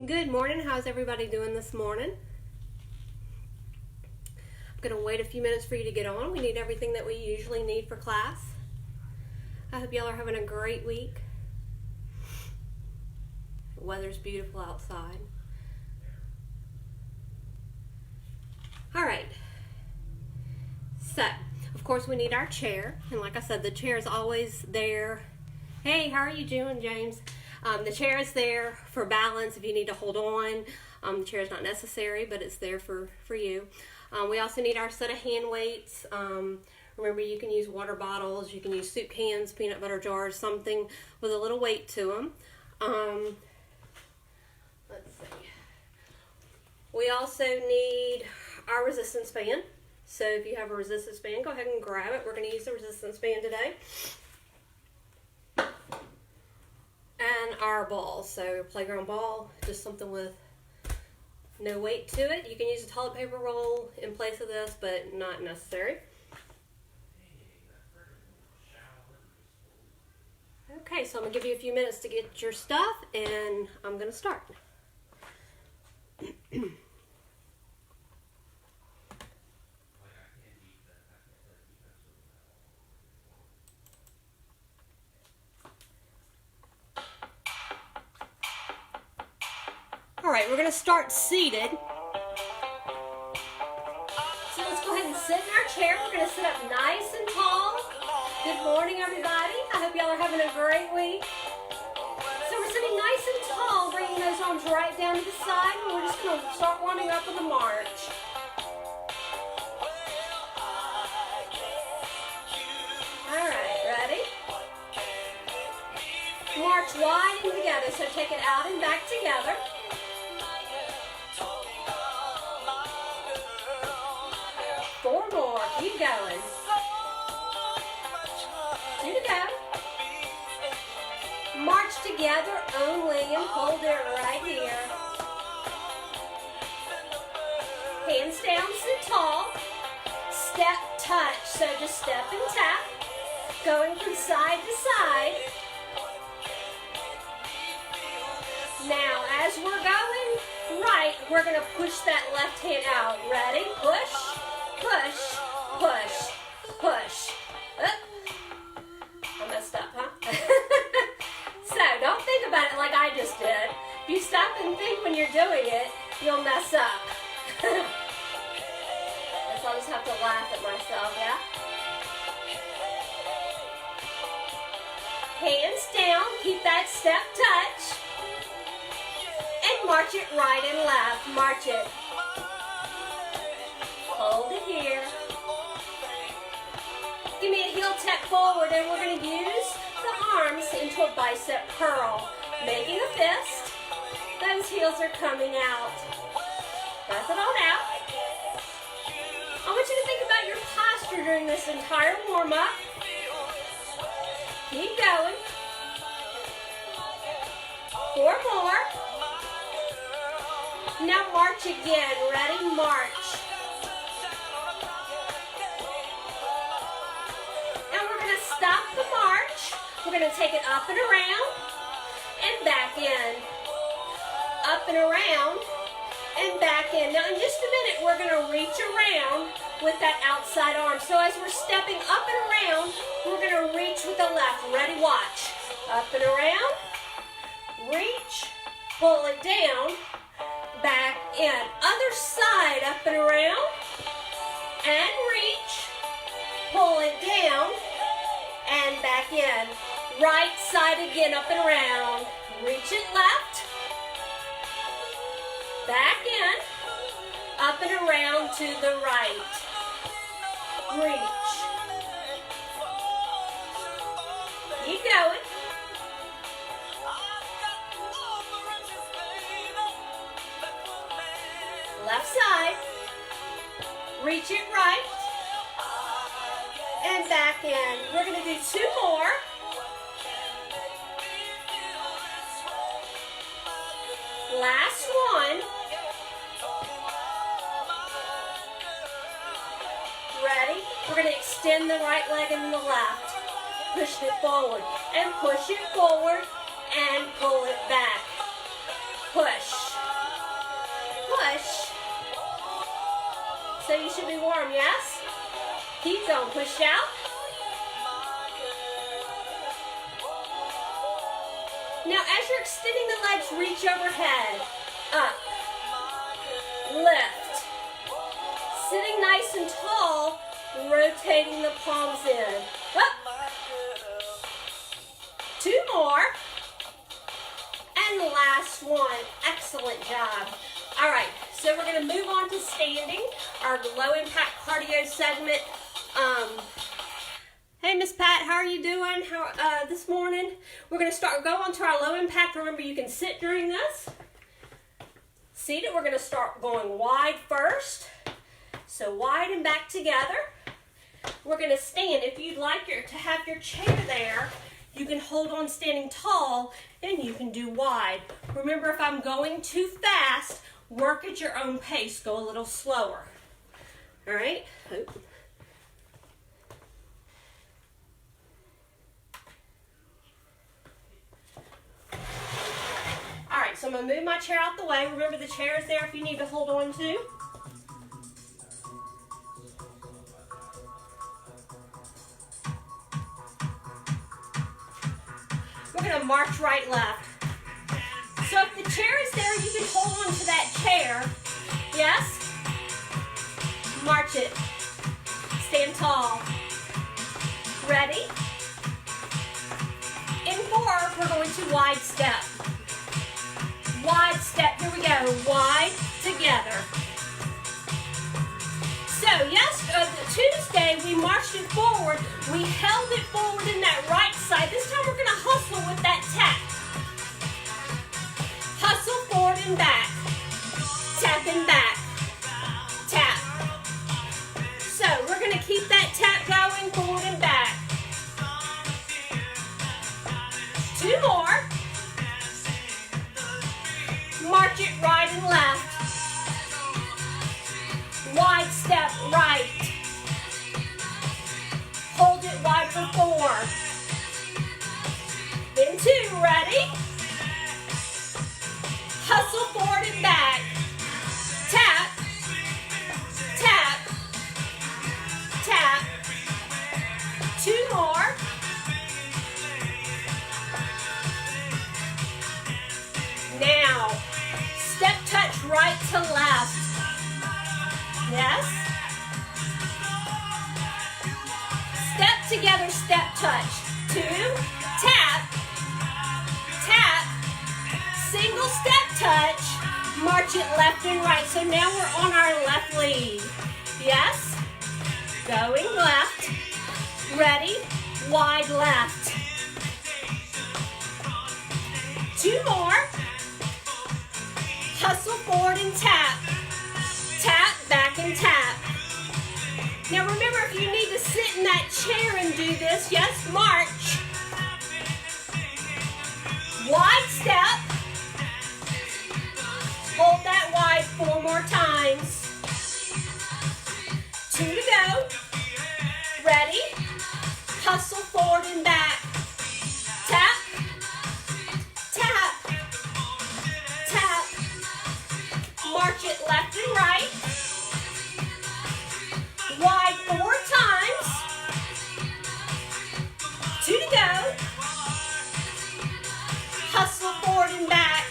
Good morning. How's everybody doing this morning? I'm going to wait a few minutes for you to get on. We need everything that we usually need for class. I hope y'all are having a great week. The weather's beautiful outside. All right. So, of course, we need our chair. And like I said, the chair is always there. Hey, how are you doing, James? The chair is there for balance if you need to hold on. The chair is not necessary, but it's there for you. We also need our set of hand weights. Remember, you can use water bottles, you can use soup cans, peanut butter jars, something with a little weight to them. Let's see. We also need our resistance band. So if you have a resistance band, go ahead and grab it. We're going to use the resistance band today. And our ball, so playground ball, just something with no weight to it. You can use a toilet paper roll in place of this, but not necessary. Okay, so I'm going to give you a few minutes to get your stuff, and I'm going to start. All right, we're going to start seated. So let's go ahead and sit in our chair. We're going to sit up nice and tall. Good morning, everybody. I hope y'all are having a great week. So we're sitting nice and tall, bringing those arms right down to the side, and we're just going to start warming up with a march. All right, ready? March wide and together, so take it out and back together. Four more. Keep going. Two to go. March together only and hold it right here. Hands down, sit tall. Step, touch. So just step and tap. Going from side to side. Now, as we're going right, we're going to push that left hand out. Ready? Push. Push, push, push. I messed up, huh? So, don't think about it like I just did. If you stop and think when you're doing it, you'll mess up. Guess I'll just have to laugh at myself, yeah? Hands down, keep that step touch. And march it right and left. March it. Hold it here. Give me a heel tap forward, and we're going to use the arms into a bicep curl. Making a fist. Those heels are coming out. Press it on out. I want you to think about your posture during this entire warm-up. Keep going. Four more. Now march again. Ready? March. Stop the march. We're going to take it up and around and back in. Up and around and back in. Now in just a minute we're going to reach around with that outside arm. So as we're stepping up and around, we're going to reach with the left. Ready? Watch. Up and around. Reach. Pull it down. Back in. Other side. Up and around. And reach. Pull it down. And back in. Right side again, up and around. Reach it left. Back in. Up and around to the right. Reach. Keep going. Left side. Reach it right. And back in. We're going to do two more. Last one. Ready? We're going to extend the right leg and the left. Push it forward and push it forward and pull it back. Push. push. So you should be warm, yes? Keep going, push out. Now as you're extending the legs, reach overhead, up, lift. Sitting nice and tall, rotating the palms in. Up. 2 more. And the last one. Excellent job. All right, so we're going to move on to standing, our low impact cardio segment. Hey, Miss Pat, how are you doing this morning? We're going to go on to our low impact. Remember, you can sit during this. Seated, we're going to start going wide first. So wide and back together. We're going to stand. If you'd like to have your chair there, you can hold on standing tall and you can do wide. Remember, if I'm going too fast, work at your own pace. Go a little slower. All right? All right, so I'm going to move my chair out the way. Remember, the chair is there if you need to hold on to. We're going to march right, left. So if the chair is there, you can hold on to that chair. Yes? March it. Stand tall. Ready? In 4, we're going to wide step. Wide step. Here we go. Wide together. So Tuesday, we marched it forward. We held it forward in that right side. This time we're going to hustle with that tap. Hustle forward and back. Tap and back. Tap. So we're going to keep that tap going forward and back. 2 more. March it right and left. Wide step right. Hold it wide for 4. Then 2, ready? Hustle forward and back. Tap. Tap. Tap. 2 more. Now, step touch right to left. Yes? Step together, step touch. 2, tap, tap, single step touch, march it left and right. So now we're on our left lead. Yes? Going left. Ready? Wide left. 2 more. Hustle forward and tap. Tap, back and tap. Now remember, if you need to sit in that chair and do this, yes, march. Wide step. Hold that wide 4 more times. 2 to go. Ready? Hustle forward and back. Tap. Tap. Tap. March it left and right. Wide 4 times. 2 to go. Hustle forward and back.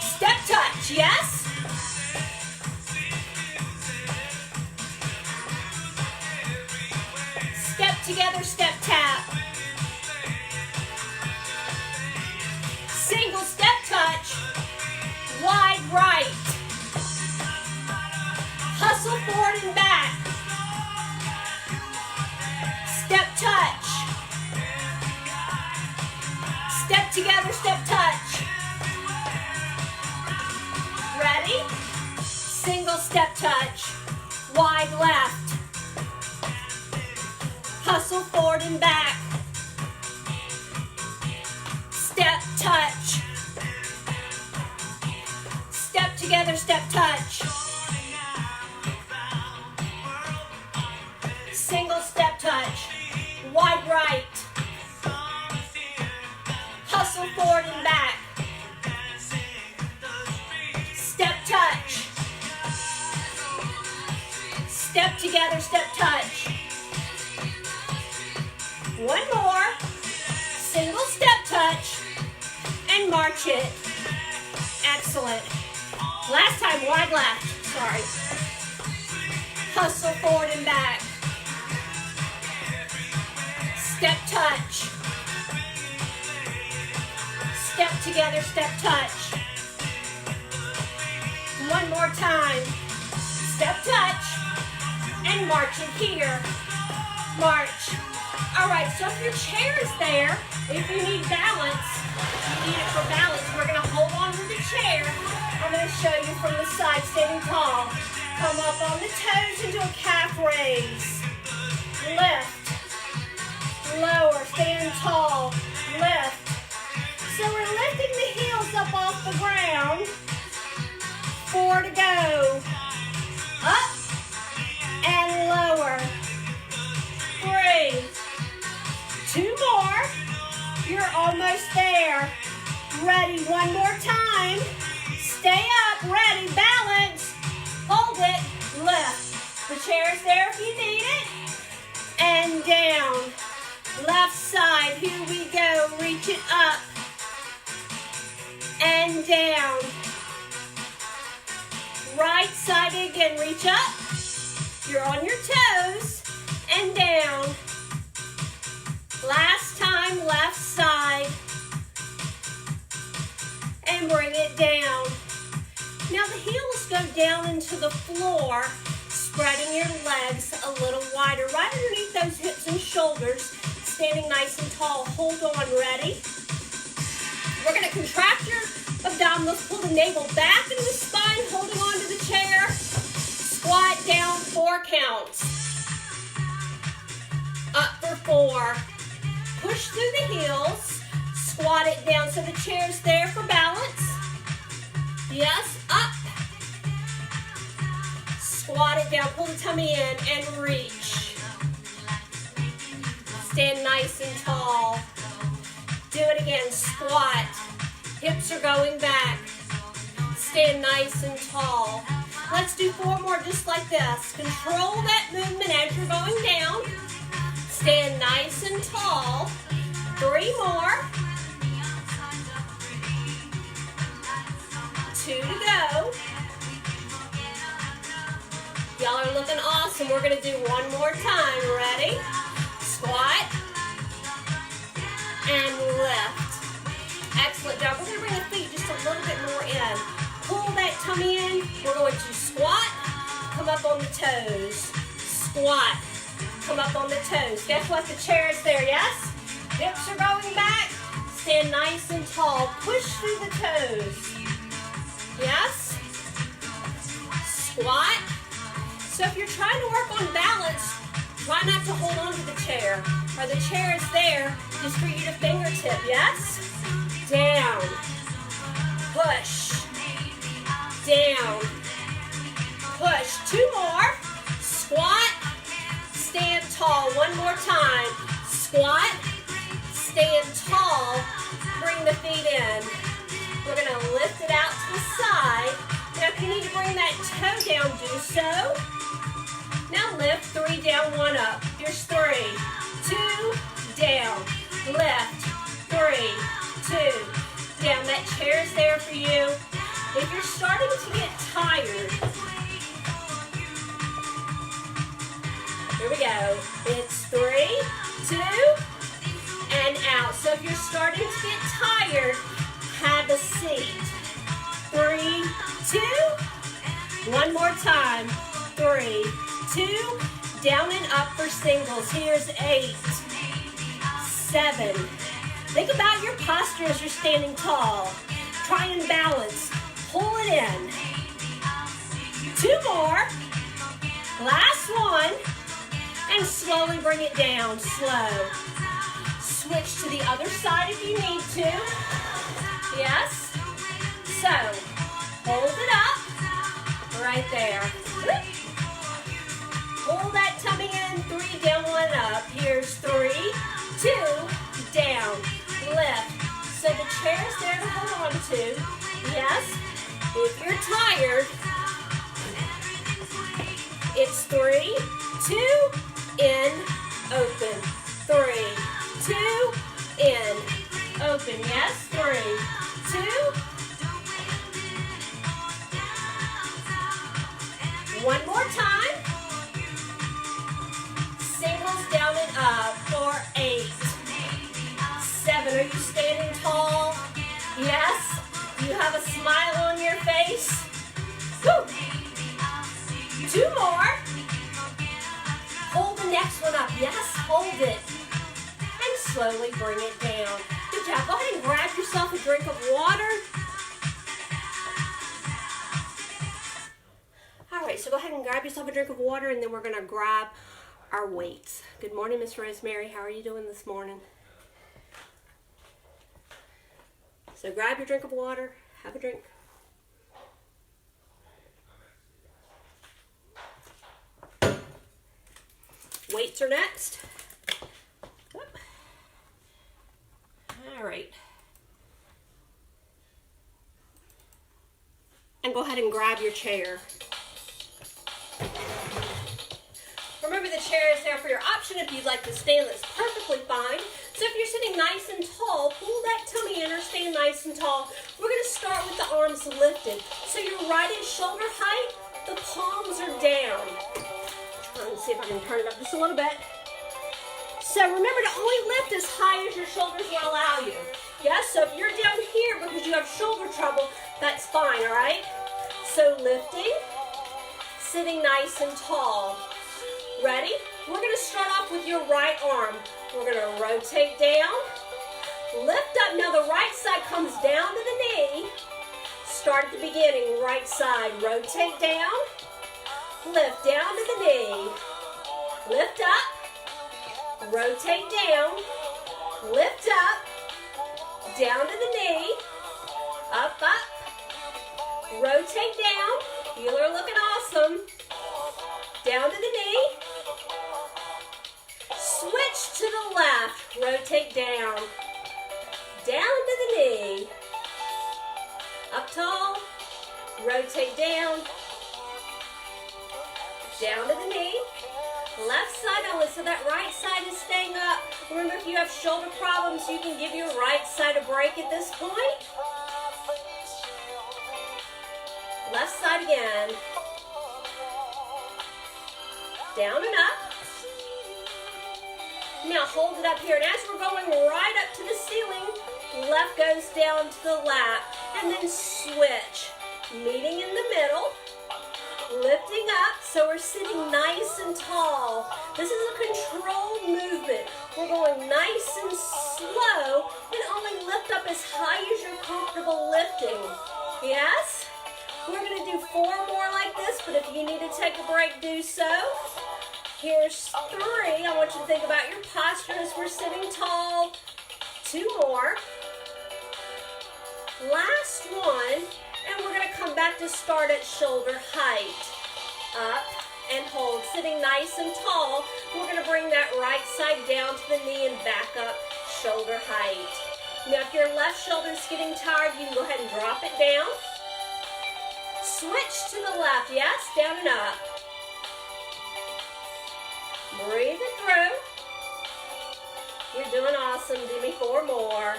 Step touch, yes? Step together, step tap. Single step touch. Wide right. Hustle forward and back. Step touch. Step together, step touch. Ready? Single step touch. Wide left. Hustle forward and back. Step touch. Step together, step touch. Single step touch. Wide right. Hustle forward and back. together, step touch. One more. Single step touch. And march it. Excellent. Last time, wide left. Sorry. Hustle forward and back. Step touch. Step together, step touch. One more time. Step touch. And march it here. March. All right, so if your chair is there, if you need balance, you need it for balance, we're going to hold on to the chair. I'm going to show you from the side, standing tall. Come up on the toes into a calf raise. Lift. Lower, stand tall. Lift. So we're lifting the heels up off the ground. 4 to go. Up and lower. 3. 2 more. You're almost there. Ready, one more time. Stay up, ready, balance. Hold it, lift. The chair's there if you need it. And down. Left side, here we go. Reach it up. And down. Right side again, reach up. You're on your toes. And down. Last time, left side. And bring it down. Now the heels go down into the floor, spreading your legs a little wider, right underneath those hips and shoulders, standing nice and tall. Hold on, ready? We're going to contract your abdominals, pull the navel back into the spine, holding on to the chair. Squat down, 4 counts. Up for 4. Push through the heels, squat it down so the chair's there for balance. Yes, up. Squat it down, pull the tummy in and reach. Stand nice and tall. Do it again, squat. Hips are going back. Stand nice and tall. Let's do 4 more just like this. Control that movement as you're going down. Stand nice and tall. 3 more. 2 to go. Y'all are looking awesome. We're going to do 1 more time. Ready? Squat. And lift. Excellent job. We're going to bring the feet just a little bit more in. Pull that tummy in. We're going to squat. Come up on the toes. Squat. Come up on the toes. Guess what? The chair is there, yes? Hips are going back. Stand nice and tall. Push through the toes. Yes? Squat. So if you're trying to work on balance, try not to hold on to the chair. Or the chair is there just for you to fingertip, yes? Down. Push. Down. Push. 2 more. Squat. Stand tall. 1 more time. Squat. Stand tall. Bring the feet in. We're going to lift it out to the side. Now if you need to bring that toe down, do so. Now lift. 3 down, 1 up. Here's 3. 2. Down. Lift. 3. 2. Down. That chair's there for you. If you're starting to get tired, here we go. It's 3, 2, and out. So if you're starting to get tired, have a seat. 3, 2. 1 more time. 3, 2. Down and up for singles. Here's 8, 7. Think about your posture as you're standing tall. Try and balance. Pull it in. 2 more. Last one. And slowly bring it down. Slow. Switch to the other side if you need to. Yes? So, hold it up. Right there. Pull that tummy in. 3 down, 1 up. Here's 3, 2, down. Lift. So the chair's there to hold on to. Yes? If you're tired, it's 3, 2, in, open. 3, 2, in, open. Yes, 3, 2. One more time. Singles down and up for 8, 7. Are you standing tall? Yes. Do you have a smile on your face? Woo. 2 more. Hold the next one up. Yes, hold it. And slowly bring it down. Good job. Go ahead and grab yourself a drink of water. All right, so go ahead and grab yourself a drink of water, and then we're going to grab our weights. Good morning, Miss Rosemary. How are you doing this morning? So grab your drink of water. Have a drink. Weights are next. All right. And go ahead and grab your chair. Remember, the chair is there for your option. If you'd like to stand, that's perfectly fine. So if you're sitting nice and tall, pull that tummy in or stand nice and tall. We're going to start with the arms lifted. So you're right at shoulder height. The palms are down. Let's see if I can turn it up just a little bit. So remember to only lift as high as your shoulders will allow you. Yes, so if you're down here because you have shoulder trouble, that's fine, all right? So lifting, sitting nice and tall. Ready? We're going to start off with your right arm. We're going to rotate down, lift up. Now the right side comes down to the knee. Start at the beginning, right side. Rotate down, lift down to the knee. Lift up, rotate down, lift up, down to the knee, up, rotate down. You are looking awesome. Down to the knee. Switch to the left. Rotate down. Down to the knee. Up tall. Rotate down. Down to the knee. Left side only, so that right side is staying up. Remember, if you have shoulder problems, you can give your right side a break at this point. Left side again. Down and up. Now hold it up here, and as we're going right up to the ceiling, left goes down to the lap, and then switch. Meeting in the middle, lifting up, so we're sitting nice and tall. This is a controlled movement. We're going nice and slow, and only lift up as high as you're comfortable lifting. Yes? We're going to do 4 more like this, but if you need to take a break, do so. Here's 3. I want you to think about your posture as we're sitting tall. 2 more. Last one, and we're going to come back to start at shoulder height. Up and hold, sitting nice and tall. We're going to bring that right side down to the knee and back up, shoulder height. Now, if your left shoulder is getting tired, you can go ahead and drop it down. Switch to the left, yes, down and up. Breathe it through. You're doing awesome. Give me 4 more.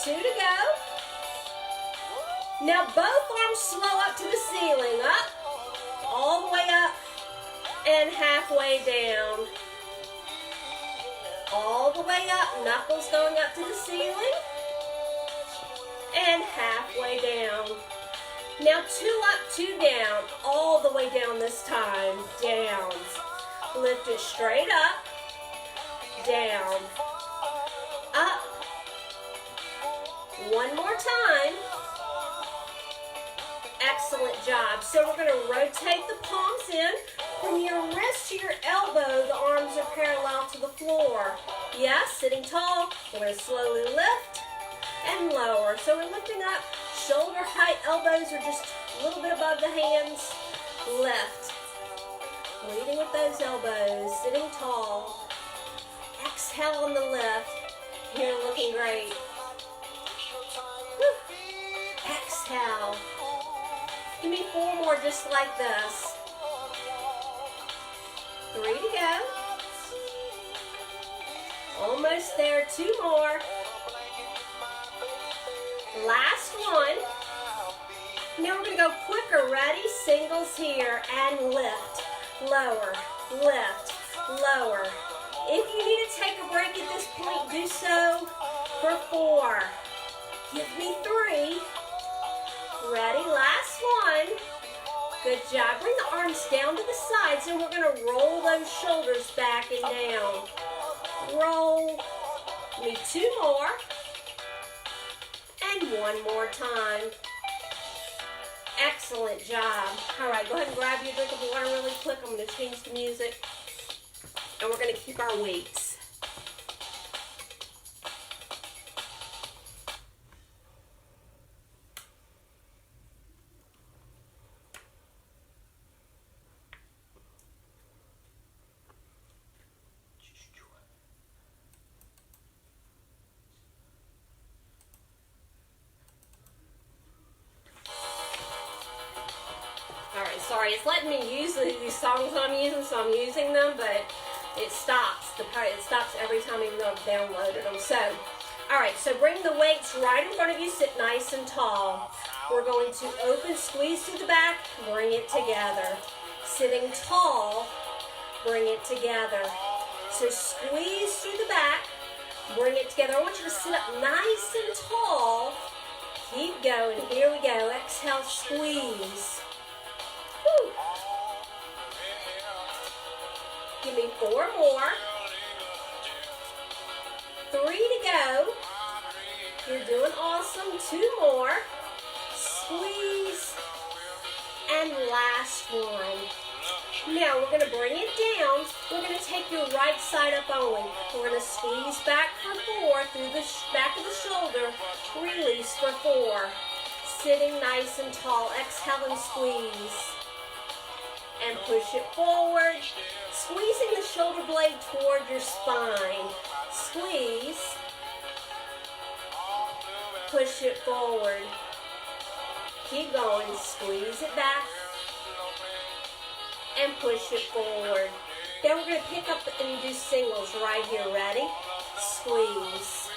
2 to go. Now both arms slow up to the ceiling. Up, all the way up, and halfway down. All the way up, knuckles going up to the ceiling. And halfway down. Now 2 up, 2 down, all the way down this time. Down. Lift it straight up. Down. Up. 1 more time. Excellent job. So we're going to rotate the palms in. From your wrist to your elbow, the arms are parallel to the floor. Yes, sitting tall. We're going to slowly lift and lower. So we're lifting up, shoulder height, elbows are just a little bit above the hands. Lift. Leading with those elbows, sitting tall. Exhale on the lift. You're looking great. Woo. Exhale. Give me 4 more just like this. 3 to go. Almost there, 2 more. Last one. Now we're going to go quicker. Ready? Singles here and lift, lower, lift, lower. If you need to take a break at this point, do so for 4. Give me 3. Ready? Last one. Good job. Bring the arms down to the sides and we're going to roll those shoulders back and down. Roll. Need 2 more. And 1 more time. Excellent job. All right, go ahead and grab your drink of water really quick. I'm going to change the music. And we're going to keep our weights. Sorry, it's letting me use these songs I'm using, so I'm using them, but it stops. It stops every time even though I've downloaded them. So, all right, so bring the weights right in front of you. Sit nice and tall. We're going to open, squeeze through the back, bring it together. Sitting tall, bring it together. So squeeze through the back, bring it together. I want you to sit up nice and tall. Keep going. Here we go. Exhale, squeeze. Woo. Give me 4 more. 3 to go. You're doing awesome. 2 more. Squeeze. And last one. Now we're going to bring it down. We're going to take your right side up only. We're going to squeeze back for 4 through the back of the shoulder. Release for 4. Sitting nice and tall. Exhale and squeeze. And push it forward. Squeezing the shoulder blade toward your spine. Squeeze. Push it forward. Keep going. Squeeze it back. And push it forward. Then we're going to pick up and do singles right here. Ready? Squeeze.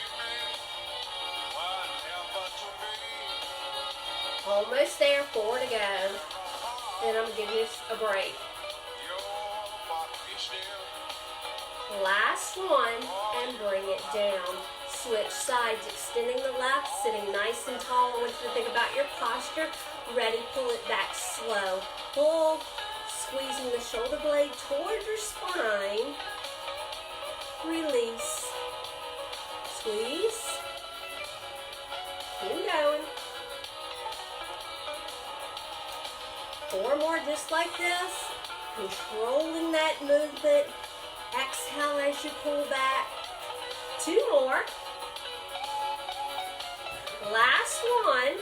Almost there. 4 to go. Then I'm going to give you a break. Last one, and bring it down. Switch sides, extending the left, sitting nice and tall. I want you to think about your posture. Ready, pull it back slow. Pull, squeezing the shoulder blade toward your spine. Release. Squeeze. Keep going. 4 more just like this. Controlling that movement. Exhale as you pull back. 2 more. Last one.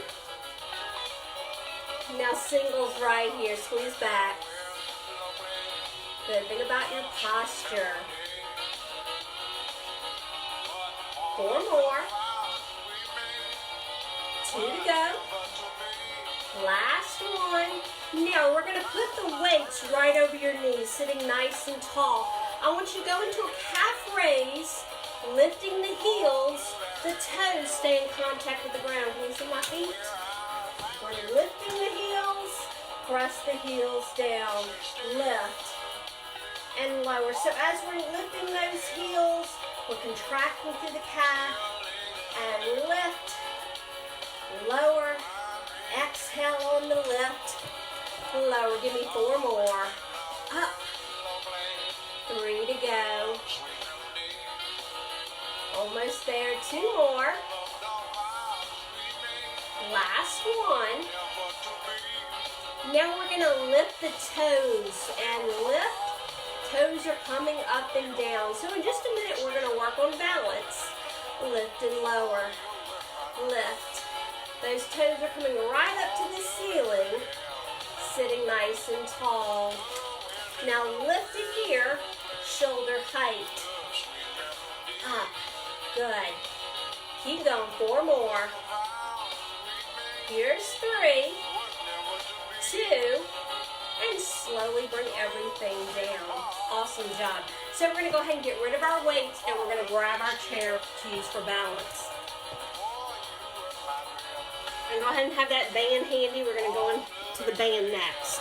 Now singles right here. Squeeze back. Good. Think about your posture. 4 more. 2 to go. Last one. Now we're going to put the weights right over your knees, sitting nice and tall. I want you to go into a calf raise, lifting the heels, the toes stay in contact with the ground. Can you see my feet? We're lifting the heels, press the heels down, lift, and lower. So as we're lifting those heels, we're contracting through the calf, and lift, lower, exhale on the lift, lower. Give me 4 more. Up. 3 to go. Almost there. 2 more. Last one. Now we're going to lift the toes and lift. Toes are coming up and down. So in just a minute, we're going to work on balance. Lift and lower. Lift. Those toes are coming right up to the ceiling. Sitting nice and tall. Now lift it here. Shoulder height. Up. Good. Keep going. 4 more. Here's 3, 2, and slowly bring everything down. Awesome job. So we're going to go ahead and get rid of our weights, and we're going to grab our chair to use for balance. And go ahead and have that band handy. We're going to go into the band next.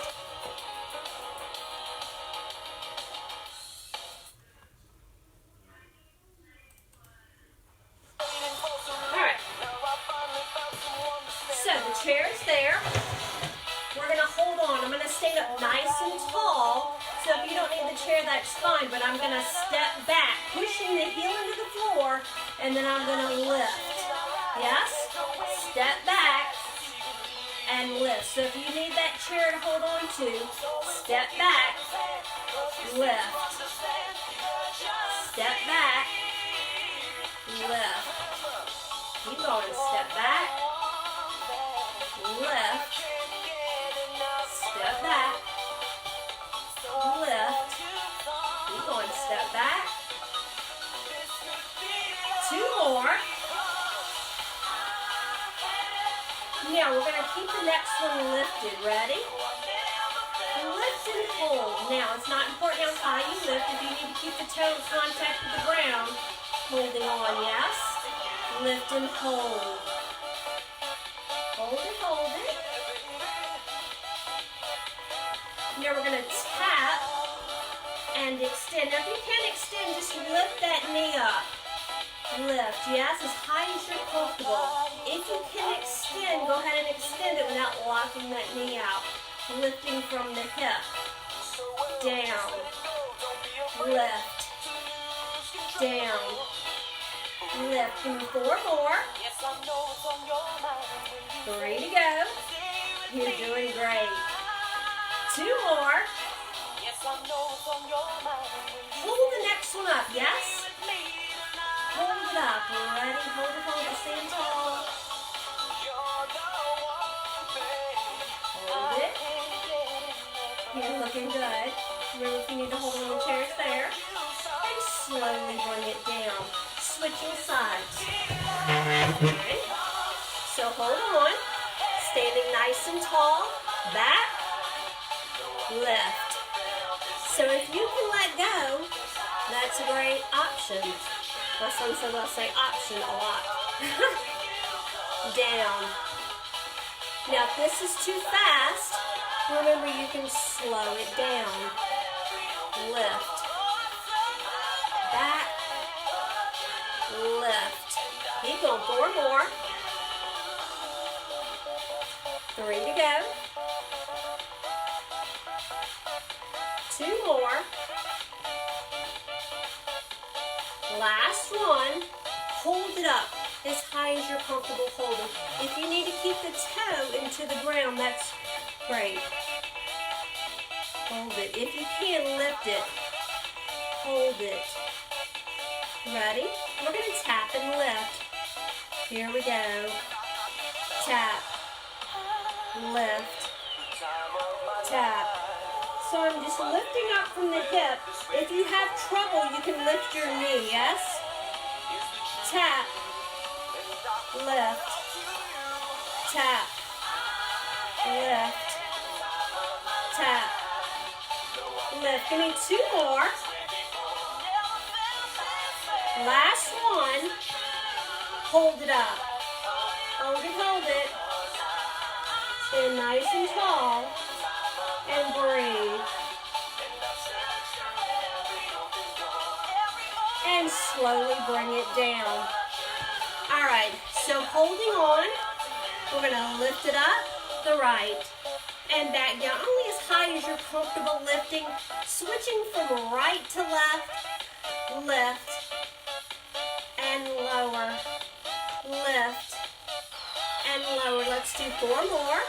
Alright. So the chair's there. We're going to hold on. I'm going to stand up nice and tall. So if you don't need the chair, that's fine. But I'm going to step back, pushing the heel into the floor, and then I'm going to lift. Yes? Step back and lift. So if you need that chair to hold on to, step back, lift. Step back, lift. Keep going. Step back, lift. Step back, lift. Keep going. Step back. 2 more. Now we're going to keep the next one lifted. Ready? Lift and hold. Now it's not important how high you lift. If you need to keep the toe in contact with the ground, holding on, yes? Lift and hold. Hold it, hold it. Now we're going to tap and extend. Now if you can't extend, just lift that knee up. Lift, yes, as high as you're comfortable. If you can extend, go ahead and extend it without locking that knee out. Lifting from the hip. Down. Lift. Down. Lift. Give me 4 more. 3 to go. You're doing great. 2 more. Hold the next one up, yes? Hold it up. Ready? Hold it, hold it. Stand tall. Hold it. You're looking good. Remember if you need to hold on the chairs there. And slowly bring it down. Switching sides. Okay. So hold on. Standing nice and tall. Back. Lift. So if you can let go, that's a great option. My son says I say option a lot. Down. Now if this is too fast, remember you can slow it down. Lift. Back. Lift. Keep going. 4 more. 3 to go. 2 more. Last one. Hold it up as high as you're comfortable holding. If you need to keep the toe into the ground, that's great. Hold it. If you can, lift it. Hold it. Ready? We're going to tap and lift. Here we go. Tap. Lift. Tap. So I'm just lifting up from the hip. If you have trouble, you can lift your knee, yes? Tap. Lift. Tap. Lift. Tap. Lift. Give me 2 more. Last one. Hold it up. Hold it, hold it. Stand nice and tall. And breathe. And slowly bring it down. Alright, so holding on, we're going to lift it up, the right, and back down. Only as high as you're comfortable lifting. Switching from right to left, lift, and lower, lift, and lower. Let's do 4 more.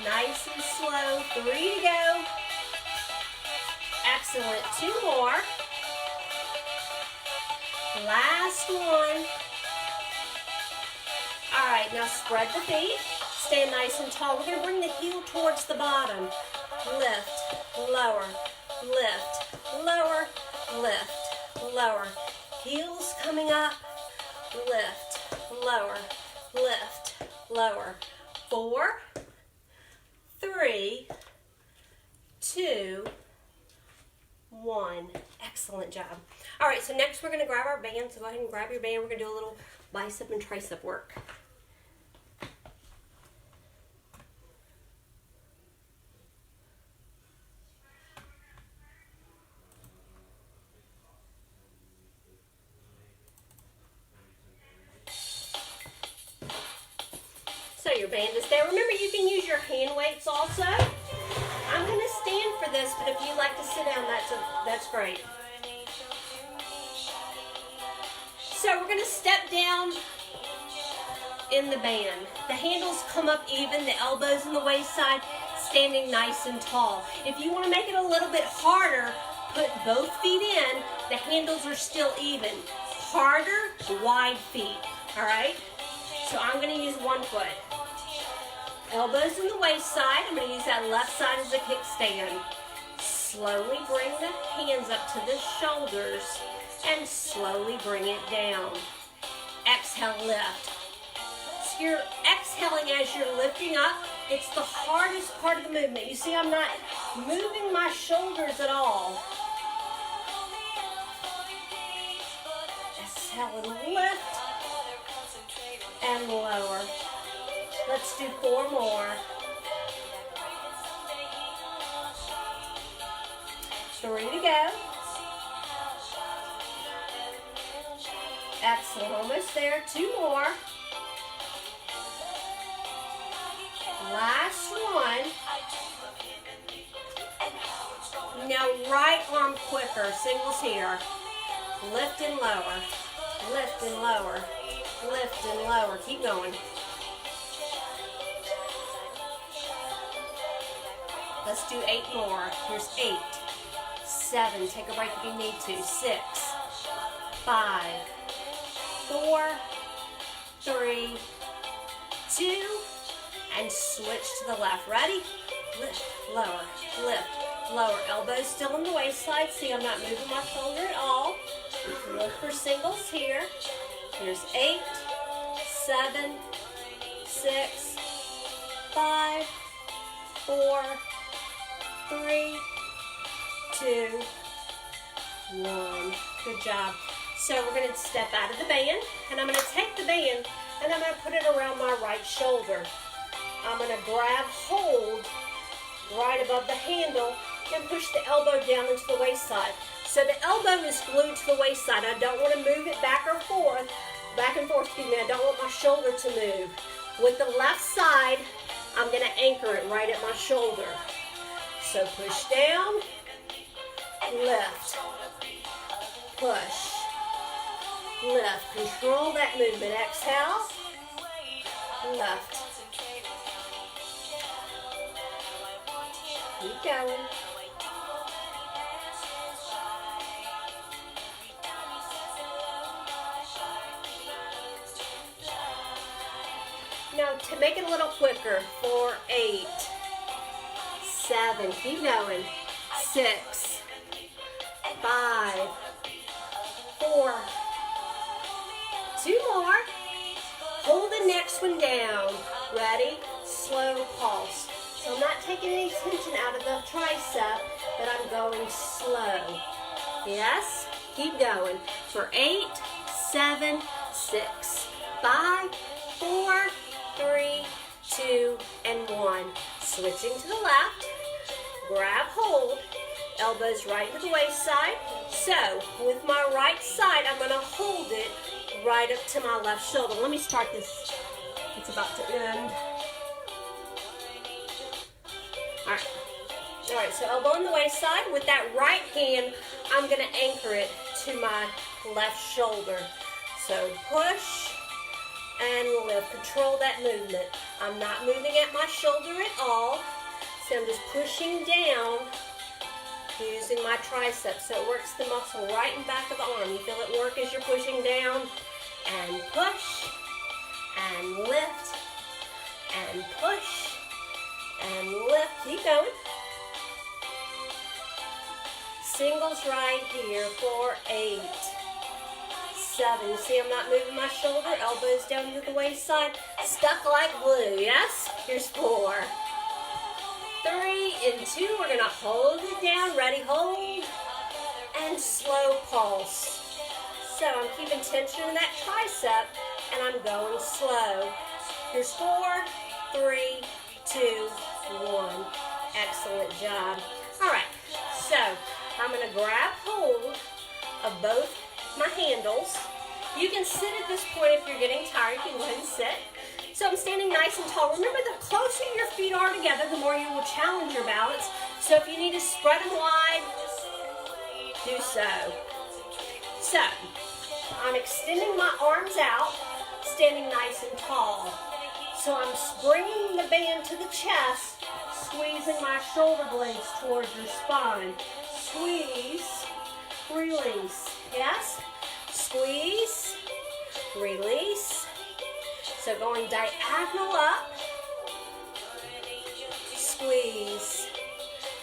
Nice and slow. 3 to go. Excellent. 2 more. Last one. All right, now spread the feet. Stand nice and tall. We're going to bring the heel towards the bottom. Lift, lower, lift, lower, lift, lower. Heels coming up. Lift, lower, lift, lower. 4, 3, 2, 1. Excellent job. All right, so next we're going to grab our band. So go ahead and grab your band. We're going to do a little bicep and tricep work. So your band is there. Remember, you can use your hand weights also. I'm going to stand for this, but if you'd like to sit down, that's great. So we're going to step down in the band. The handles come up even, the elbows and the waist side standing nice and tall. If you want to make it a little bit harder, put both feet in. The handles are still even. Harder, wide feet. All right? So I'm going to use one foot. Elbows in the waist side. I'm going to use that left side as a kickstand. Slowly bring the hands up to the shoulders and slowly bring it down. Exhale, lift. So you're exhaling as you're lifting up. It's the hardest part of the movement. You see, I'm not moving my shoulders at all. Exhale and lift and lower. Let's do 4 more. 3 to go. Excellent, almost there. 2 more. Last one. Now right arm quicker, singles here. Lift and lower, lift and lower, lift and lower. Keep going. Let's do 8 more. Here's 8, 7, take a break if you need to. 6, 5, 4, 3, 2, and switch to the left. Ready? Lift, lower, lift, lower. Elbows still in the waist side. See, I'm not moving my shoulder at all. Look for singles here. Here's 8, 7, 6, 5, 4, 3, 2, 1. Good job. So we're going to step out of the band, and I'm going to take the band, and I'm going to put it around my right shoulder. I'm going to grab hold right above the handle and push the elbow down into the waist side. So the elbow is glued to the waist side. I don't want to move it back and forth, excuse me. I don't want my shoulder to move. With the left side, I'm going to anchor it right at my shoulder. So push down, lift, push, lift. Control that movement. Exhale, lift. Keep going. Now to make it a little quicker, 4, 8, 7, keep going, 6, 5, 4, 2 more. Hold the next one down. Ready? Slow pulse. So I'm not taking any tension out of the tricep, but I'm going slow. Yes? Keep going. For 8, 7, 6, 5, 4, 3, 2, and 1. Switching to the left. Grab hold. Elbows right to the waist side. So, with my right side, I'm going to hold it right up to my left shoulder. Let me start this. It's about to end. All right, so elbow on the waist side. With that right hand, I'm going to anchor it to my left shoulder. So push and lift. Control that movement. I'm not moving at my shoulder at all. So I'm just pushing down using my triceps. So it works the muscle right in back of the arm. You feel it work as you're pushing down. And push and lift and push and lift. Keep going. Singles right here for 8, 7. You see I'm not moving my shoulder. Elbows down to the waist side. Stuck like glue, yes? Here's 4, 3 and 2. We're gonna hold it down. Ready, hold, and slow pulse. So I'm keeping tension in that tricep, and I'm going slow. Here's 4, 3, 2, 1. Excellent job. All right, so I'm gonna grab hold of both my handles. You can sit at this point if you're getting tired. You can go ahead and sit. So I'm standing nice and tall. Remember, the closer your feet are together, the more you will challenge your balance. So if you need to spread them wide, do so. So I'm extending my arms out, standing nice and tall. So I'm bringing the band to the chest, squeezing my shoulder blades towards your spine. Squeeze, release. Yes? Squeeze, release. So going diagonal up, squeeze,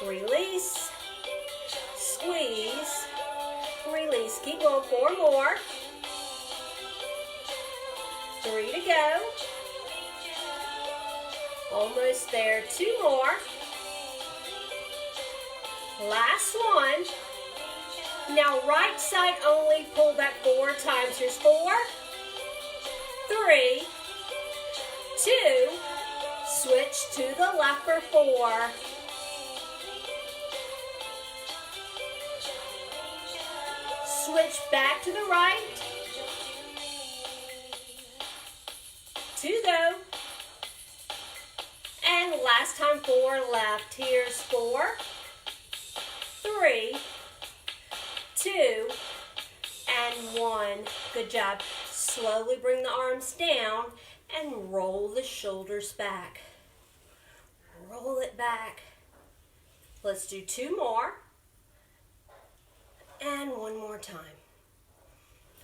release, squeeze, release. Keep going, 4 more. 3 to go. Almost there, 2 more. Last one. Now right side only, pull back 4 times. Here's 4, 3, 2, switch to the left for 4. Switch back to the right. 2 go. And last time, 4 left. Here's 4, 3, 2, and 1. Good job. Slowly bring the arms down and roll the shoulders back. Roll it back. Let's do 2 more. And 1 more time.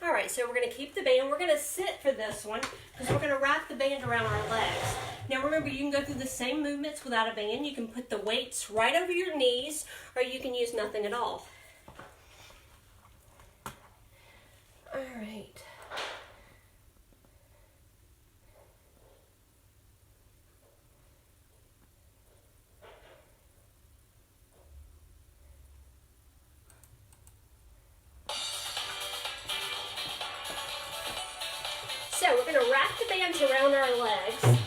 All right, so we're going to keep the band. We're going to sit for this one because we're going to wrap the band around our legs. Now remember, you can go through the same movements without a band. You can put the weights right over your knees, or you can use nothing at all. All right. So we're going to wrap the bands around our legs,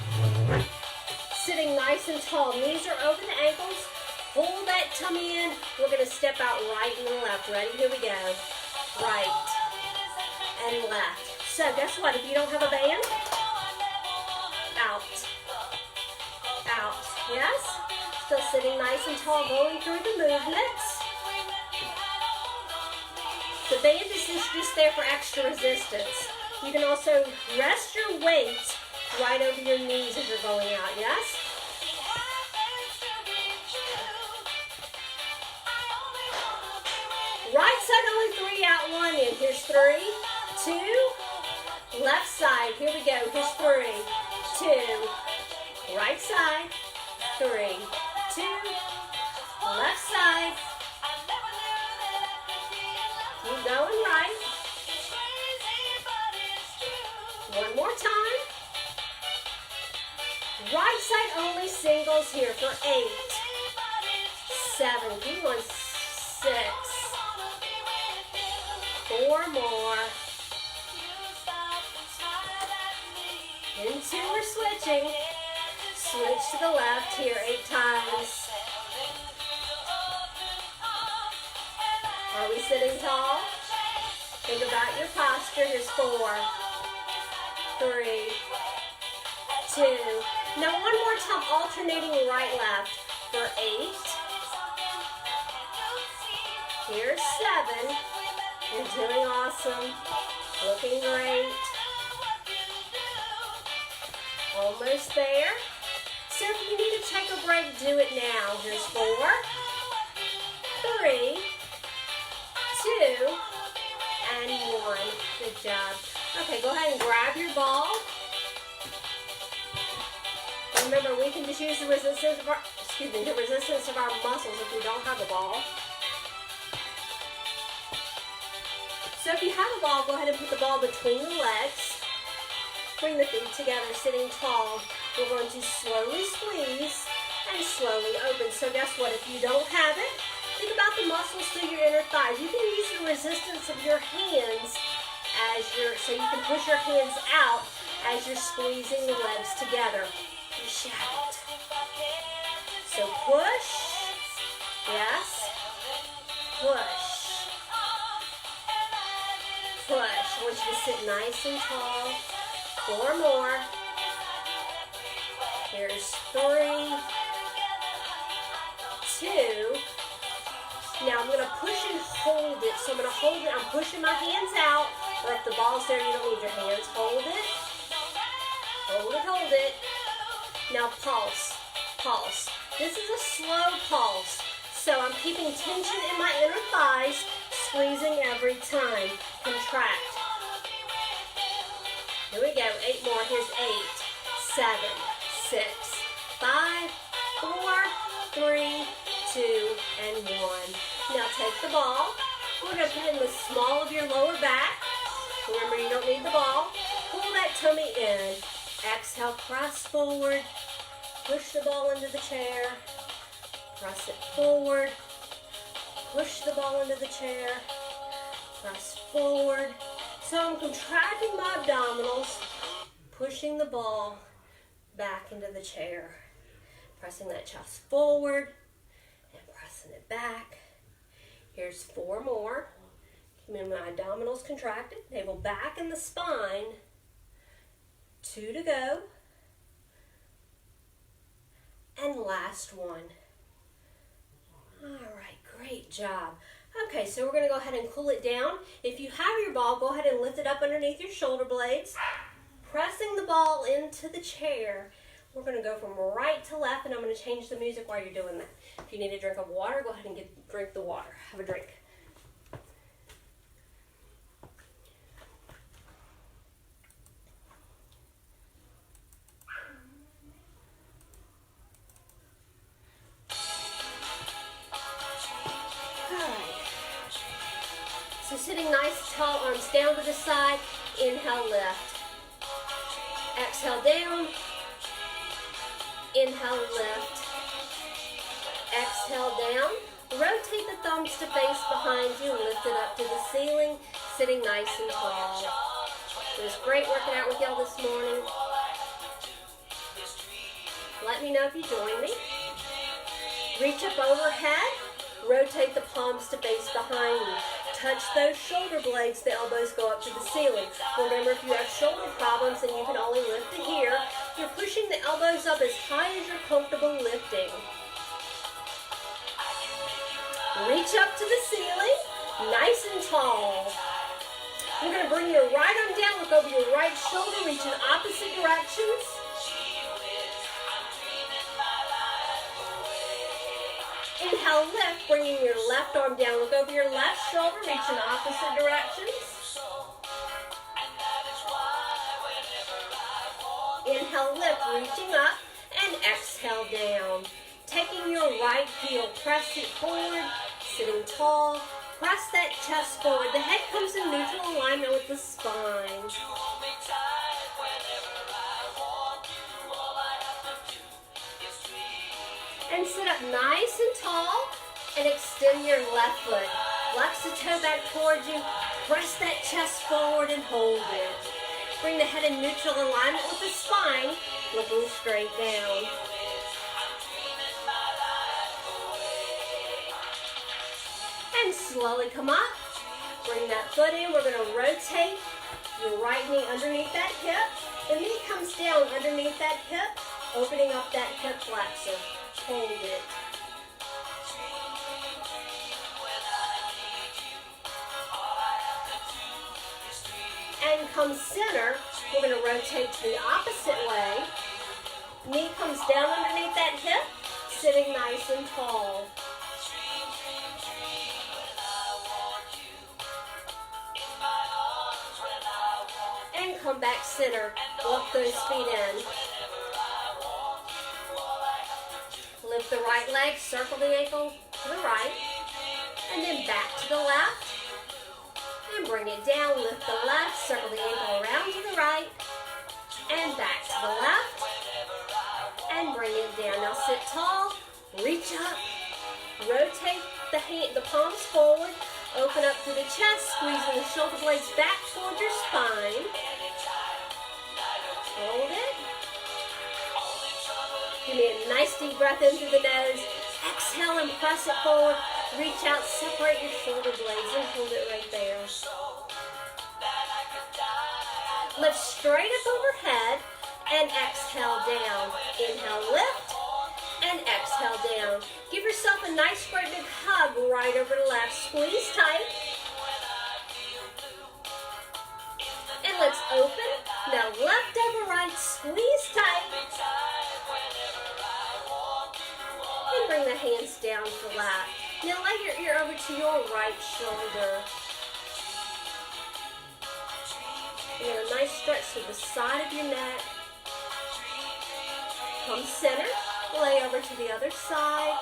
sitting nice and tall. Knees are over the ankles. Hold that tummy in. We're going to step out right and left. Ready? Here we go. Right and left. So guess what? If you don't have a band, out, out. Yes? Still sitting nice and tall, going through the movements. The band is just there for extra resistance. You can also rest your weight right over your knees as you're going out, yes? Right side only, 3 out, 1 in. Here's 3, 2, left side. Here we go. Here's 3, 2, right side, 3, 2, left side. Keep going right. 1 more time. Right side only, singles here for 8, 7, keep going, 6, 4 more. Into we're switching. Switch to the left here 8 times. Are we sitting tall? Think about your posture. Here's 4, 3, 2. Now 1 more time, alternating right, left for 8. Here's 7. You're doing awesome. Looking great. Almost there. So if you need to take a break, do it now. Here's 4, 3, 2, and 1. Good job. Okay, go ahead and grab your ball. Remember, we can just use the resistance of our, muscles if we don't have a ball. So if you have a ball, go ahead and put the ball between the legs. Bring the feet together, sitting tall. We're going to slowly squeeze and slowly open. So guess what? If you don't have it, think about the muscles through your inner thighs. You can use the resistance of your hands so you can push your hands out as you're squeezing the legs together. You shout. So push. Yes. Push. Push. I want you to sit nice and tall. 4 more. Here's 3, 2. Now I'm going to push and hold it. So I'm going to hold it. I'm pushing my hands out. Or if the ball's there, you don't need your hands. Hold it. Hold it, hold it. Now pulse. Pulse. This is a slow pulse. So I'm keeping tension in my inner thighs, squeezing every time. Contract. Here we go. 8 more. Here's 8, 7, 6, 5, 4, 3, 2, and 1. Now take the ball. We're going to put it in the small of your lower back. Remember, you don't need the ball. Pull that tummy in. Exhale, press forward. Push the ball into the chair. Press it forward. Push the ball into the chair. Press forward. So I'm contracting my abdominals, pushing the ball back into the chair. Pressing that chest forward and pressing it back. Here's 4 more. Keeping my abdominals contracted. Navel back in the spine. 2 to go. And last one. All right, great job. Okay, so we're going to go ahead and cool it down. If you have your ball, go ahead and lift it up underneath your shoulder blades. Pressing the ball into the chair. We're going to go from right to left, and I'm going to change the music while you're doing that. If you need a drink of water, go ahead and drink the water. Have a drink. So sitting nice, tall, arms down to the side. Inhale, lift. Exhale, down. Inhale, lift. Exhale, down. Rotate the thumbs to face behind you. Lift it up to the ceiling. Sitting nice and tall. It was great working out with y'all this morning. Let me know if you join me. Reach up overhead. Rotate the palms to face behind you. Touch those shoulder blades, the elbows go up to the ceiling. Remember, if you have shoulder problems and you can only lift to here, you're pushing the elbows up as high as you're comfortable lifting. Reach up to the ceiling, nice and tall. You're going to bring your right arm down, look over your right shoulder, reach in opposite directions. Inhale, lift, bringing your left arm down. Look over your left shoulder, reach in opposite directions. Inhale, lift, reaching up, and exhale down. Taking your right heel, press it forward, sitting tall. Press that chest forward. The head comes in neutral alignment with the spine. And sit up nice and tall and extend your left foot. Flex the toe back towards you. Press that chest forward and hold it. Bring the head in neutral alignment with the spine, looking straight down. And slowly come up. Bring that foot in. We're going to rotate your right knee underneath that hip. The knee comes down underneath that hip, opening up that hip flexor. Hold it. And come center. We're going to rotate to the opposite way. Knee comes down underneath that hip, sitting nice and tall. And come back center. Walk those feet in. Lift the right leg, circle the ankle to the right, and then back to the left, and bring it down. Lift the left, circle the ankle around to the right, and back to the left, and bring it down. Now sit tall, reach up, rotate the palms forward, open up through the chest, squeezing the shoulder blades back towards your spine. Hold it. Give me a nice deep breath in through the nose. Exhale and press it forward. Reach out, separate your shoulder blades and hold it right there. Lift straight up overhead and exhale down. Inhale, lift and exhale down. Give yourself a nice great big hug right over the left. Squeeze tight. And let's open. Now left over right, squeeze tight. And bring the hands down flat. Now lay your ear over to your right shoulder. And a nice stretch to the side of your neck. Come center. Lay over to the other side.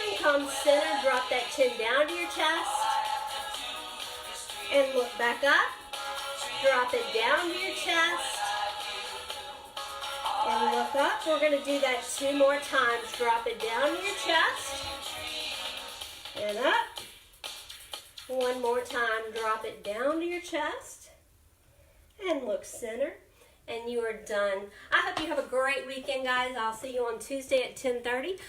And come center. Drop that chin down to your chest. And look back up. Drop it down to your chest. And look up. We're going to do that 2 more times. Drop it down to your chest. And up. 1 more time. Drop it down to your chest. And look center. And you are done. I hope you have a great weekend, guys. I'll see you on Tuesday at 10:30.